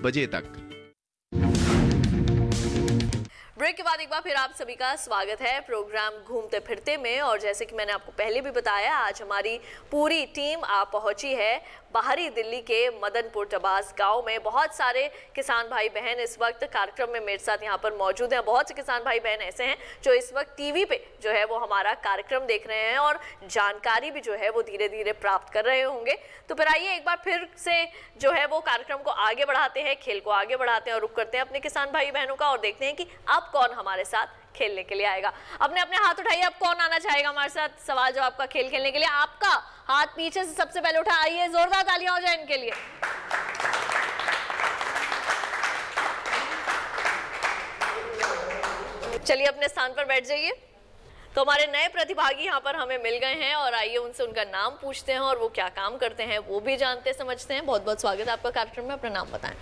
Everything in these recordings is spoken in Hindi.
बजे तक। ब्रेक के बाद एक बार फिर आप सभी का स्वागत है प्रोग्राम घूमते फिरते में। और जैसे कि मैंने आपको पहले भी बताया, आज हमारी पूरी टीम आ पहुंची है बाहरी दिल्ली के मदनपुर टबास गांव में। बहुत सारे किसान भाई बहन इस वक्त कार्यक्रम में मेरे साथ यहाँ पर मौजूद हैं। बहुत से किसान भाई बहन ऐसे हैं जो इस वक्त टीवी पे जो है वो हमारा कार्यक्रम देख रहे हैं और जानकारी भी जो है वो धीरे धीरे प्राप्त कर रहे होंगे। तो फिर आइए एक बार फिर से जो है वो कार्यक्रम को आगे बढ़ाते हैं, खेल को आगे बढ़ाते हैं और रुख करते हैं अपने किसान भाई बहनों का और देखते हैं कि अब कौन हमारे साथ खेलने के लिए आएगा। अपने अपने हाथ उठाइए, अब कौन आना चाहेगा हमारे साथ सवाल जवाब का खेल खेलने के लिए। आपका हाथ पीछे से सबसे पहले उठा, आइए जोरदार तालियां हो जाए इनके लिए। चलिए अपने स्थान पर बैठ जाइए। तो हमारे नए प्रतिभागी यहाँ पर हमें मिल गए हैं और आइए उनसे उनका नाम पूछते हैं और वो क्या काम करते हैं वो भी जानते समझते हैं। बहुत बहुत स्वागत है आपका कार्यक्रम में। अपना नाम बताएं।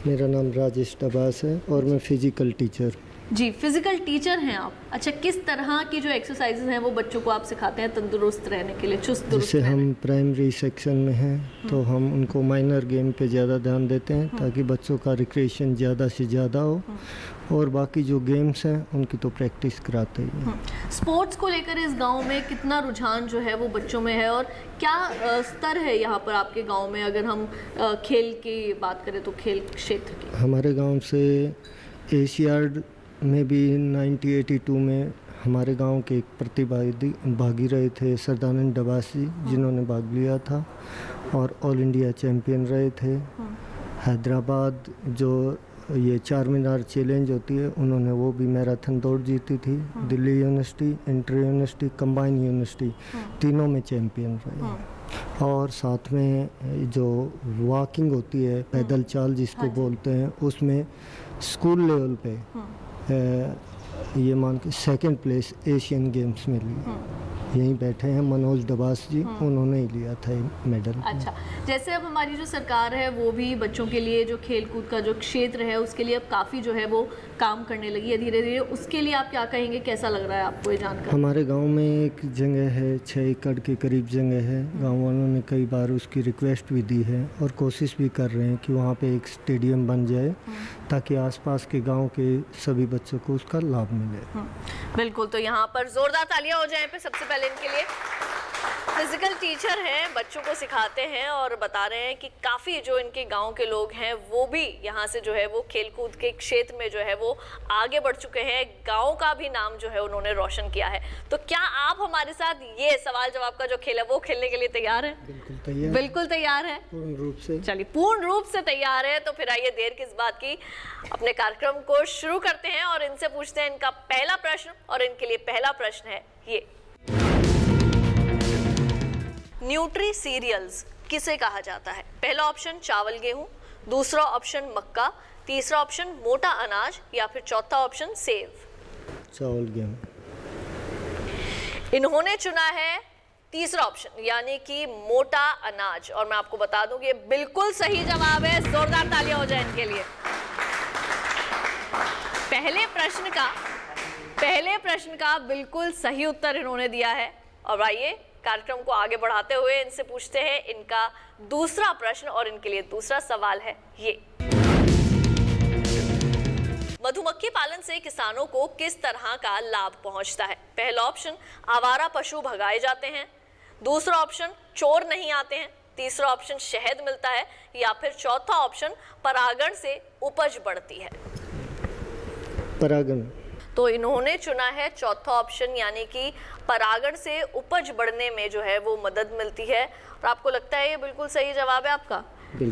मेरा नाम राजेश टबास है और मैं फिजिकल टीचर। जी, फिजिकल टीचर हैं आप। अच्छा, किस तरह की जो एक्सरसाइजेज हैं वो बच्चों को आप सिखाते हैं तंदुरुस्त रहने के लिए, चुस्त दुरुस्त जैसे रहने? हम प्राइमरी सेक्शन में हैं तो हम उनको माइनर गेम पे ज़्यादा ध्यान देते हैं ताकि बच्चों का रिक्रिएशन ज़्यादा से ज़्यादा हो और बाकी जो गेम्स हैं उनकी तो प्रैक्टिस कराते ही हैं। स्पोर्ट्स को लेकर इस गांव में कितना रुझान जो है वो बच्चों में है और क्या स्तर है यहाँ पर आपके गांव में? अगर हम खेल की बात करें तो खेल क्षेत्र की। हमारे गांव से एशियाड में भी 1982 में हमारे गांव के एक प्रतिभागी रहे थे सरदानंद डबासी, जिन्होंने भाग लिया था और ऑल इंडिया चैम्पियन रहे थे। हैदराबाद जो ये चार मीनार चैलेंज होती है, उन्होंने वो भी मैराथन दौड़ जीती थी। Delhi university, inter university, combine university तीनों में चैम्पियन रहे। और साथ में जो वॉकिंग होती है, पैदल चाल जिसको बोलते हैं, उसमें स्कूल लेवल पे ये मान के सेकंड प्लेस एशियन गेम्स में ली। यहीं बैठे हैं मनोज डबास जी, उन्होंने ही लिया था मेडल। अच्छा, जैसे अब हमारी जो सरकार है वो भी बच्चों के लिए जो खेल कूद का जो क्षेत्र है उसके लिए अब काफ़ी जो है वो काम करने लगी है धीरे धीरे। उसके लिए आप क्या कहेंगे, कैसा लग रहा है आपको ये जानकर? हमारे गांव में एक जगह है, 6 एकड़ के करीब जगह है। गांव वालों ने कई बार उसकी रिक्वेस्ट भी दी है और कोशिश भी कर रहे हैं कि वहाँ पे एक स्टेडियम बन जाए ताकि आसपास के गांव के सभी बच्चों को उसका लाभ मिले। बिल्कुल, तो यहाँ पर जोरदार तालियां हो जाएं पे सबसे पहले इनके लिए। फिजिकल टीचर हैं, बच्चों को सिखाते हैं और बता रहे हैं कि काफ़ी जो इनके गांव के लोग हैं वो भी यहाँ से जो है वो खेलकूद के क्षेत्र में जो है वो आगे बढ़ चुके हैं। गांव का भी नाम जो है उन्होंने रोशन किया है। तो क्या आप हमारे साथ ये सवाल जवाब का जो खेल है वो खेलने के लिए तैयार हैं? बिल्कुल तैयार। बिल्कुल तैयार है, पूर्ण रूप से। चलिए पूर्ण रूप से तैयार है। तो फिर आइए देर किस बात की, अपने कार्यक्रम को शुरू करते हैं और इनसे पूछते हैं इनका पहला प्रश्न। और इनके लिए पहला प्रश्न है ये, न्यूट्री सीरियल्स किसे कहा जाता है? पहला ऑप्शन चावल गेहूं, दूसरा ऑप्शन मक्का, तीसरा ऑप्शन मोटा अनाज या फिर चौथा ऑप्शन सेव। चावल गेहूं। इन्होंने चुना है तीसरा ऑप्शन यानी कि मोटा अनाज और मैं आपको बता दूं कि ये बिल्कुल सही जवाब है। जोरदार तालियां हो जाए इनके लिए। पहले प्रश्न का बिल्कुल सही उत्तर इन्होंने दिया है। और आइए कार्यक्रम को आगे बढ़ाते हुए इनसे पूछते हैं इनका दूसरा प्रश्न और इनके लिए दूसरा सवाल है ये, मधुमक्खी पालन से किसानों को किस तरह का लाभ पहुंचता है? पहला ऑप्शन आवारा पशु भगाए जाते हैं, दूसरा ऑप्शन चोर नहीं आते हैं, तीसरा ऑप्शन शहद मिलता है या फिर चौथा ऑप्शन परागण से उपज बढ़ती है। परागण। तो इन्होंने चुना है चौथा ऑप्शन यानी कि परागण से उपज बढ़ने में जो है वो मदद मिलती है। और आपको लगता है ये बिल्कुल सही जवाब है आपका?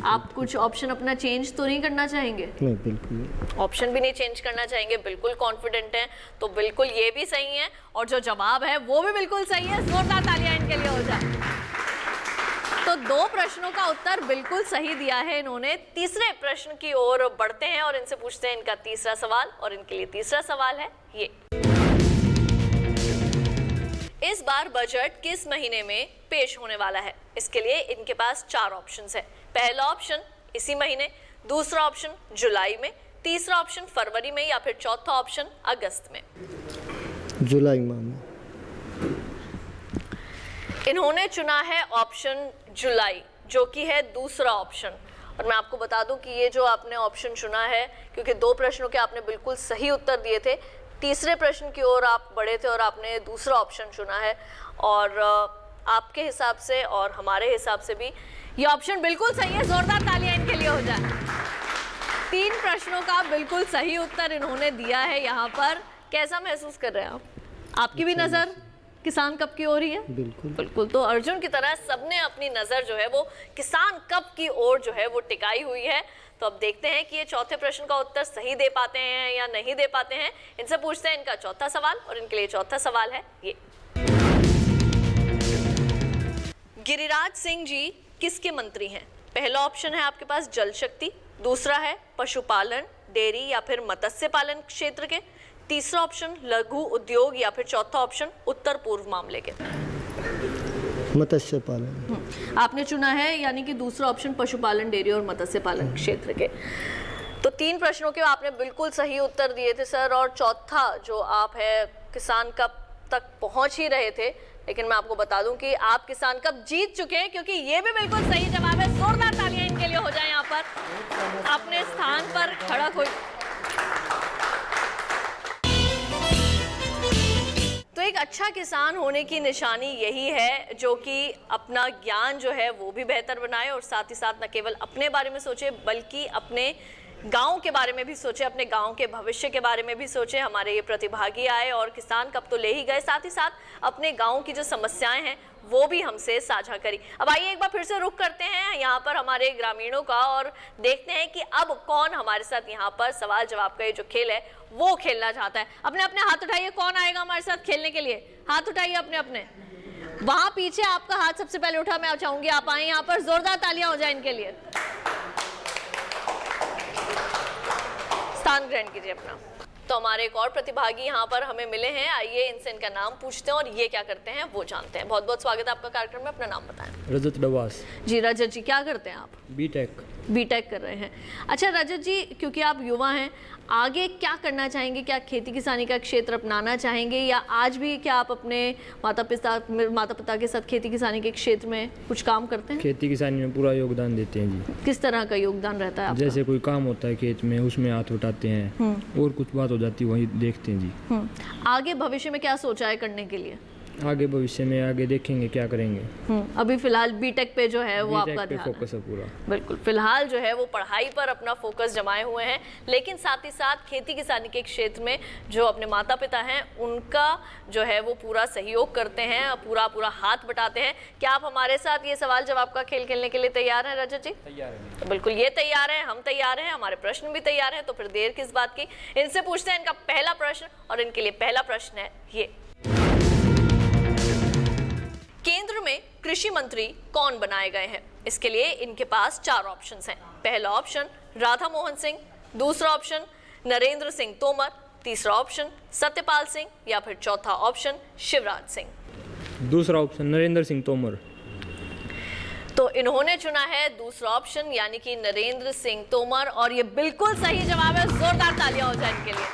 आप कुछ ऑप्शन अपना चेंज तो नहीं करना चाहेंगे? नहीं, बिल्कुल ऑप्शन भी नहीं चेंज करना चाहेंगे, बिल्कुल कॉन्फिडेंट हैं। तो बिल्कुल ये भी सही है और जो जवाब है वो भी बिल्कुल सही है। जोरदार तालियां इनके लिए हो जाए। तो दो प्रश्नों का उत्तर बिल्कुल सही दिया है इन्होंने। तीसरे प्रश्न की ओर बढ़ते हैं और इनसे पूछते हैं इनका तीसरा सवाल और इनके लिए तीसरा सवाल है ये, इस बार बजट किस महीने में पेश होने वाला है? इसके लिए इनके पास 4 ऑप्शंस है। पहला ऑप्शन इसी महीने, दूसरा ऑप्शन जुलाई में, तीसरा ऑप्शन फरवरी में या फिर चौथा ऑप्शन अगस्त में। जुलाई माह में। इन्होंने चुना है ऑप्शन जुलाई, जो कि है दूसरा ऑप्शन। और मैं आपको बता दूं कि ये जो आपने ऑप्शन चुना है, क्योंकि 2 प्रश्नों के आपने बिल्कुल सही उत्तर दिए थे, तीसरे प्रश्न की ओर आप बढ़े थे और आपने दूसरा ऑप्शन चुना है। और आपके हिसाब से और हमारे हिसाब से भी ये ऑप्शन बिल्कुल सही है। जोरदार तालियां इनके लिए हो जाए। 3 प्रश्नों का बिल्कुल सही उत्तर इन्होंने दिया है यहाँ पर। कैसा महसूस कर रहे हैं आप? आपकी भी नज़र किसान कप की ओर ही है? बिल्कुल बिल्कुल। तो अर्जुन की तरह सबने अपनी नज़र जो है वो किसान कप की ओर जो है वो टिकाई हुई है। तो अब देखते हैं कि ये चौथे प्रश्न का उत्तर सही दे पाते हैं या नहीं दे पाते हैं। इनसे पूछते हैं इनका चौथा सवाल, और इनके लिए चौथा सवाल है ये। गिरिराज सिंह जी किसके मंत्री हैं? पहला ऑप्शन है आपके पास जल शक्ति, दूसरा है पशुपालन, डेयरी या फिर मत्स्य पालन क्षेत्र के, तीसरा ऑप्शन लघु उद्योग या फिर चौथा ऑप्शन उत्तर पूर्व मामले के। मत्स्य पालन आपने चुना है, यानी कि दूसरा ऑप्शन पशुपालन, डेयरी और मत्स्य पालन क्षेत्र के। तो 3 प्रश्नों के आपने बिल्कुल सही उत्तर दिए थे सर, और चौथा जो आप है किसान कप तक पहुंच ही रहे थे, लेकिन मैं आपको बता दूं कि आप किसान कप जीत चुके हैं, क्योंकि ये भी बिल्कुल सही जवाब है। जोरदार तालियां इनके लिए हो जाए यहाँ पर। अपने स्थान पर खड़ा कोई। तो एक अच्छा किसान होने की निशानी यही है जो कि अपना ज्ञान जो है वो भी बेहतर बनाए, और साथ ही साथ न केवल अपने बारे में सोचे बल्कि अपने गांव के बारे में भी सोचे, अपने गांव के भविष्य के बारे में भी सोचे। हमारे ये प्रतिभागी आए और किसान कप तो ले ही गए, साथ ही साथ अपने गांव की जो समस्याएं हैं वो भी हमसे साझा करी। अब आइए एक बार फिर से रुख करते हैं यहाँ पर हमारे ग्रामीणों का, और देखते हैं कि अब कौन हमारे साथ यहाँ पर सवाल जवाब का ये जो खेल है वो खेलना चाहता है। अपने अपने हाथ उठाइए, कौन आएगा हमारे साथ खेलने के लिए? हाथ उठाइए अपने अपने। वहां पीछे आपका हाथ सबसे पहले उठा, मैं चाहूंगी आप आए यहाँ पर। जोरदार तालियां हो जाए इनके लिए। स्थान ग्रहण कीजिए अपना। तो हमारे एक और प्रतिभागी यहाँ पर हमें मिले हैं, आइए इनसे इनका नाम पूछते हैं और ये क्या करते हैं वो जानते हैं। बहुत बहुत स्वागत है आपका कार्यक्रम में। अपना नाम बताएं। रजत डबास। जी रजत जी, क्या करते हैं आप? बीटेक कर रहे हैं। अच्छा रजत जी, क्योंकि आप युवा हैं, आगे क्या करना चाहेंगे? क्या खेती किसानी का क्षेत्र अपनाना चाहेंगे, या आज भी क्या आप अपने माता पिता के साथ खेती किसानी के क्षेत्र में कुछ काम करते हैं? खेती किसानी में पूरा योगदान देते हैं जी। किस तरह का योगदान रहता है आपका? जैसे कोई काम होता है खेत में, उसमें हाथ उठाते हैं, और कुछ बात हो जाती है वही देखते हैं जी। आगे भविष्य में क्या सोचा है करने के लिए? आगे भविष्य में आगे देखेंगे क्या करेंगे। अभी फिलहाल बीटेक पे जो है वो आपका पे फोकस है पूरा। बिल्कुल, फिलहाल जो है वो पढ़ाई पर अपना फोकस जमाए हुए हैं, लेकिन साथ ही साथ खेती किसानी के क्षेत्र में जो अपने माता पिता हैं उनका जो है वो पूरा सहयोग करते हैं, पूरा हाथ बटाते हैं। क्या आप हमारे साथ ये सवाल जवाब का खेल खेलने के लिए तैयार हैं रजत जी? तैयार है। तो बिल्कुल ये तैयार हैं, हम तैयार हैं, हमारे प्रश्न भी तैयार हैं, तो फिर देर किस बात की। इनसे पूछते हैं इनका पहला प्रश्न, और इनके लिए पहला प्रश्न है ये। केंद्र में कृषि मंत्री कौन बनाए गए हैं? इसके लिए इनके पास 4 ऑप्शंस हैं। पहला ऑप्शन राधा मोहन सिंह, दूसरा ऑप्शन नरेंद्र सिंह तोमर, तीसरा ऑप्शन सत्यपाल सिंह, या फिर चौथा ऑप्शन शिवराज सिंह। दूसरा ऑप्शन नरेंद्र सिंह तोमर। तो इन्होंने चुना है दूसरा ऑप्शन, यानी कि नरेंद्र सिंह तोमर, और ये बिल्कुल सही जवाब है। जोरदार तालियां हो जाए इनके लिए।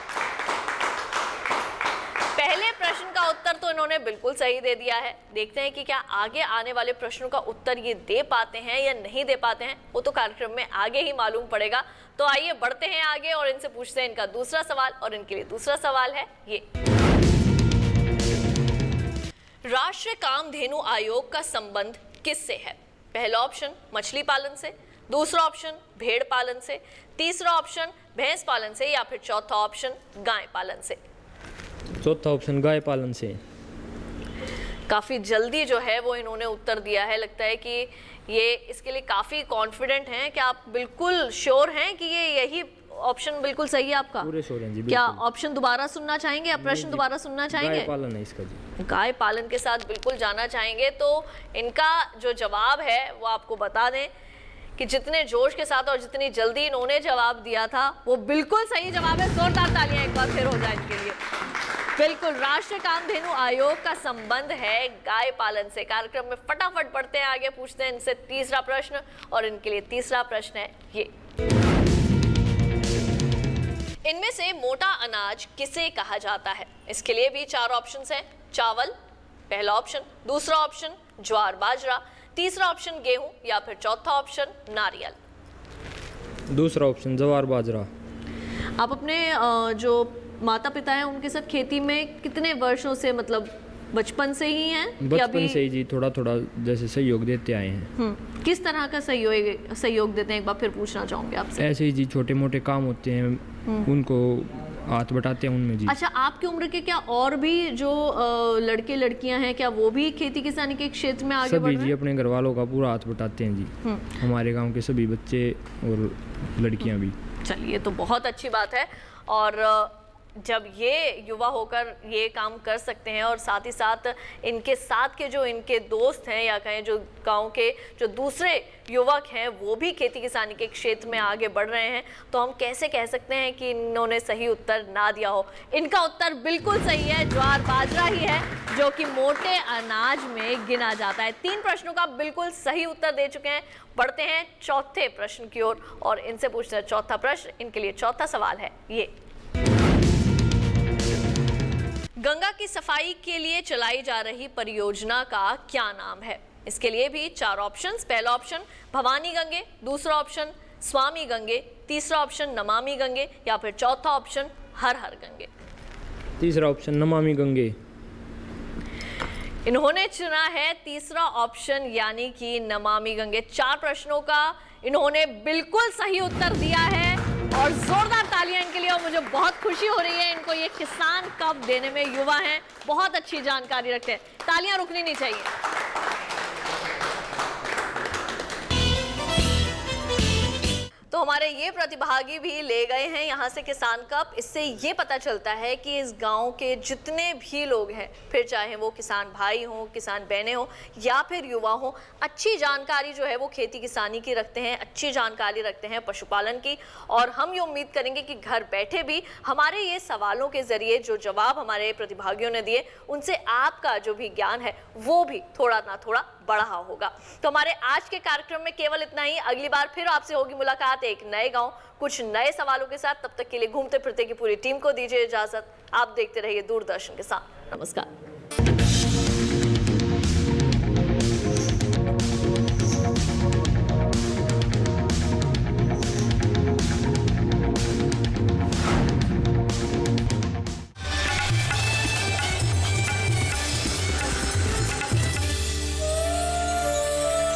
पहले प्रश्न का उत्तर तो इन्होंने बिल्कुल सही दे दिया है। देखते हैं कि क्या आगे आने वाले प्रश्नों का उत्तर ये दे पाते हैं या नहीं दे पाते हैं, वो तो कार्यक्रम में आगे ही मालूम पड़ेगा। तो आइए बढ़ते हैं आगे और इनसे पूछते हैं इनका दूसरा सवाल, और इनके लिए दूसरा सवाल है ये। राष्ट्रीय कामधेनु आयोग का संबंध किससे है? पहला ऑप्शन मछली पालन से, दूसरा ऑप्शन भेड़ पालन से, तीसरा ऑप्शन भैंस पालन से, या फिर चौथा ऑप्शन गाय पालन से। चौथा ऑप्शन गाय पालन से। काफी जल्दी जो है वो इन्होंने उत्तर दिया है। लगता है कि ये इसके लिए काफी कॉन्फिडेंट हैं। क्या आप बिल्कुल श्योर हैं कि ये यही ऑप्शन बिल्कुल सही है आपका? पूरे श्योर हैं जी। क्या ऑप्शन दोबारा सुनना चाहेंगे या प्रश्न दोबारा सुनना चाहेंगे? गाय पालन है इसका जी। गाय पालन के साथ बिल्कुल जाना चाहेंगे। तो इनका जो जवाब है वो आपको बता दें कि जितने जोश के साथ और जितनी जल्दी इन्होंने जवाब दिया था वो बिल्कुल सही जवाब है। जोरदार तालियां एक बार फिर हो जाए इनके लिए। बिल्कुल, राष्ट्रीय कामधेनु आयोग का संबंध है गाय पालन से। कार्यक्रम में फटाफट बढ़ते हैं आगे, पूछते हैं इनसे तीसरा प्रश्न, और इनके लिए तीसरा प्रश्न है ये। इनमें से मोटा अनाज किसे कहा जाता है? इसके लिए भी 4 ऑप्शंस हैं। चावल पहला ऑप्शन, दूसरा ऑप्शन ज्वार बाजरा, तीसरा ऑप्शन गेहूं, या फिर चौथा ऑप्शन नारियल। दूसरा ऑप्शन जवार बाजरा। आप अपने जो माता पिता हैं उनके साथ खेती में कितने वर्षों से, मतलब बचपन से ही हैं या बचपन अभी? से ही जी, थोड़ा थोड़ा जैसे सहयोग देते आए हैं। किस तरह का सहयोग देते हैं, एक बार फिर पूछना चाहूँगी आपसे। ऐसे ही जी, छोटे मोटे काम होते हैं उनको हाथ बटाते हैं उनमें जी। अच्छा, आपकी उम्र के क्या और भी जो लड़के लड़कियां हैं, क्या वो भी खेती किसानी के क्षेत्र में आगे बढ़ सभी रहे जी हैं? अपने घर वालों का पूरा हाथ बटाते हैं जी। हमारे गांव के सभी बच्चे और लड़कियां भी। चलिए, तो बहुत अच्छी बात है। और जब ये युवा होकर ये काम कर सकते हैं और साथ ही साथ इनके साथ के जो इनके दोस्त हैं या कहें जो गांव के जो दूसरे युवक हैं वो भी खेती किसानी के क्षेत्र में आगे बढ़ रहे हैं, तो हम कैसे कह सकते हैं कि इन्होंने सही उत्तर ना दिया हो। इनका उत्तर बिल्कुल सही है, ज्वार बाजरा ही है जो कि मोटे अनाज में गिना जाता है। 3 प्रश्नों का बिल्कुल सही उत्तर दे चुके हैं। बढ़ते हैं चौथे प्रश्न की ओर और इनसे पूछते हैं चौथा प्रश्न। इनके लिए चौथा सवाल है ये। गंगा की सफाई के लिए चलाई जा रही परियोजना का क्या नाम है? इसके लिए भी 4 ऑप्शंस। पहला ऑप्शन भवानी गंगे, दूसरा ऑप्शन स्वामी गंगे, तीसरा ऑप्शन नमामि गंगे या फिर चौथा ऑप्शन हर हर गंगे। तीसरा ऑप्शन नमामि गंगे। इन्होंने चुना है तीसरा ऑप्शन यानी कि नमामि गंगे। 4 प्रश्नों का इन्होंने बिल्कुल सही उत्तर दिया है और जोरदार तालियां इनके लिए। और मुझे बहुत खुशी हो रही है, इनको ये किसान कप देने में। युवा हैं, बहुत अच्छी जानकारी रखते हैं, तालियां रुकनी नहीं चाहिए। तो हमारे ये प्रतिभागी भी ले गए हैं यहाँ से किसान कप। इससे ये पता चलता है कि इस गांव के जितने भी लोग हैं, फिर चाहे वो किसान भाई हों, किसान बहनें हों या फिर युवा हों, अच्छी जानकारी जो है वो खेती किसानी की रखते हैं, अच्छी जानकारी रखते हैं पशुपालन की। और हम ये उम्मीद करेंगे कि घर बैठे भी हमारे ये सवालों के जरिए जो जवाब हमारे प्रतिभागियों ने दिए, उनसे आपका जो भी ज्ञान है वो भी थोड़ा ना थोड़ा बढ़ा होगा। तो हमारे आज के कार्यक्रम में केवल इतना ही। अगली बार फिर आपसे होगी मुलाकात एक नए गांव, कुछ नए सवालों के साथ। तब तक के लिए घूमते फिरते की पूरी टीम को दीजिए इजाजत। आप देखते रहिए दूरदर्शन के साथ। नमस्कार।